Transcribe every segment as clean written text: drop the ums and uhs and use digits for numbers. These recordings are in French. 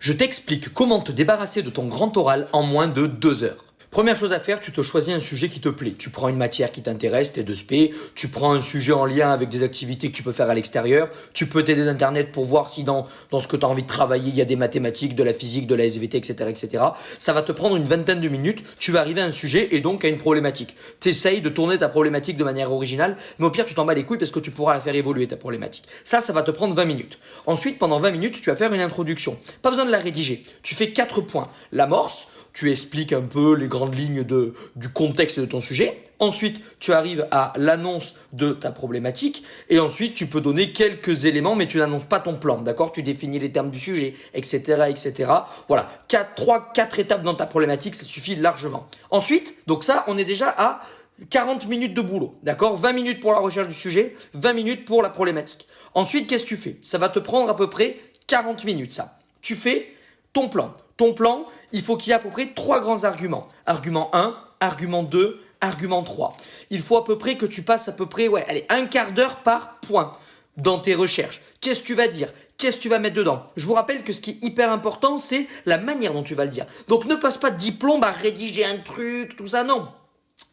Je t'explique comment te débarrasser de ton grand oral en moins de 2 heures. Première chose à faire, tu te choisis un sujet qui te plaît. Tu prends une matière qui t'intéresse, tes 2 spé, tu prends un sujet en lien avec des activités que tu peux faire à l'extérieur, tu peux t'aider d'internet pour voir si dans ce que tu as envie de travailler, il y a des mathématiques, de la physique, de la SVT, etc., etc. Ça va te prendre une vingtaine de minutes, tu vas arriver à un sujet et donc à une problématique. Tu essayes de tourner ta problématique de manière originale, mais au pire tu t'en bats les couilles parce que tu pourras la faire évoluer ta problématique. Ça va te prendre 20 minutes. Ensuite, pendant 20 minutes, tu vas faire une introduction. Pas besoin de la rédiger. Tu fais 4 points. L'amorce, tu expliques un peu les grandes lignes du contexte de ton sujet. Ensuite, tu arrives à l'annonce de ta problématique. Et ensuite, tu peux donner quelques éléments, mais tu n'annonces pas ton plan. D'accord? Tu définis les termes du sujet, etc., etc. Voilà. 4 étapes dans ta problématique, ça suffit largement. Ensuite, donc ça, on est déjà à 40 minutes de boulot. D'accord? 20 minutes pour la recherche du sujet, 20 minutes pour la problématique. Ensuite, qu'est-ce que tu fais? Ça va te prendre à peu près 40 minutes, ça. Tu fais ton plan. Ton plan, il faut qu'il y ait à peu près 3 grands arguments. Argument 1, argument 2, argument 3. Il faut à peu près que tu passes à peu près, un quart d'heure par point dans tes recherches. Qu'est-ce que tu vas dire? Qu'est-ce que tu vas mettre dedans? Je vous rappelle que ce qui est hyper important, c'est la manière dont tu vas le dire. Donc ne passe pas de diplôme à rédiger un truc, tout ça, non.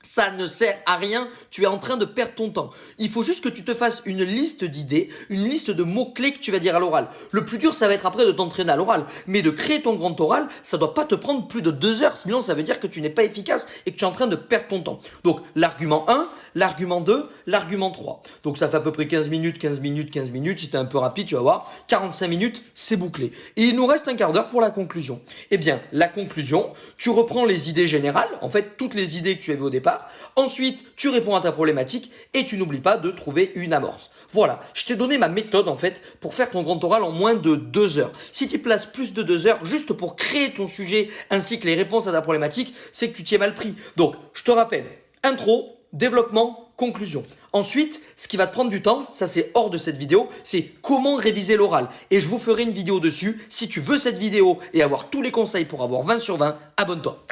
Ça ne sert à rien, tu es en train de perdre ton temps. Il faut juste que tu te fasses une liste d'idées, une liste de mots-clés que tu vas dire à l'oral. Le plus dur, ça va être après de t'entraîner à l'oral. Mais de créer ton grand oral, ça ne doit pas te prendre plus de 2 heures. Sinon, ça veut dire que tu n'es pas efficace et que tu es en train de perdre ton temps. Donc, l'argument 1, l'argument 2, l'argument 3. Donc, ça fait à peu près 15 minutes, 15 minutes, 15 minutes. Si tu es un peu rapide, tu vas voir. 45 minutes, c'est bouclé. Et il nous reste un quart d'heure pour la conclusion. Eh bien, la conclusion, tu reprends les idées générales, en fait, toutes les idées que tu avais au départ. Ensuite, tu réponds à ta problématique et tu n'oublies pas de trouver une amorce. Voilà, je t'ai donné ma méthode en fait pour faire ton grand oral en moins de 2 heures. Si tu places plus de 2 heures juste pour créer ton sujet ainsi que les réponses à ta problématique, c'est que tu t'y es mal pris. Donc, je te rappelle, intro, développement, conclusion. Ensuite, ce qui va te prendre du temps, ça c'est hors de cette vidéo, c'est comment réviser l'oral. Et je vous ferai une vidéo dessus. Si tu veux cette vidéo et avoir tous les conseils pour avoir 20 sur 20, abonne-toi.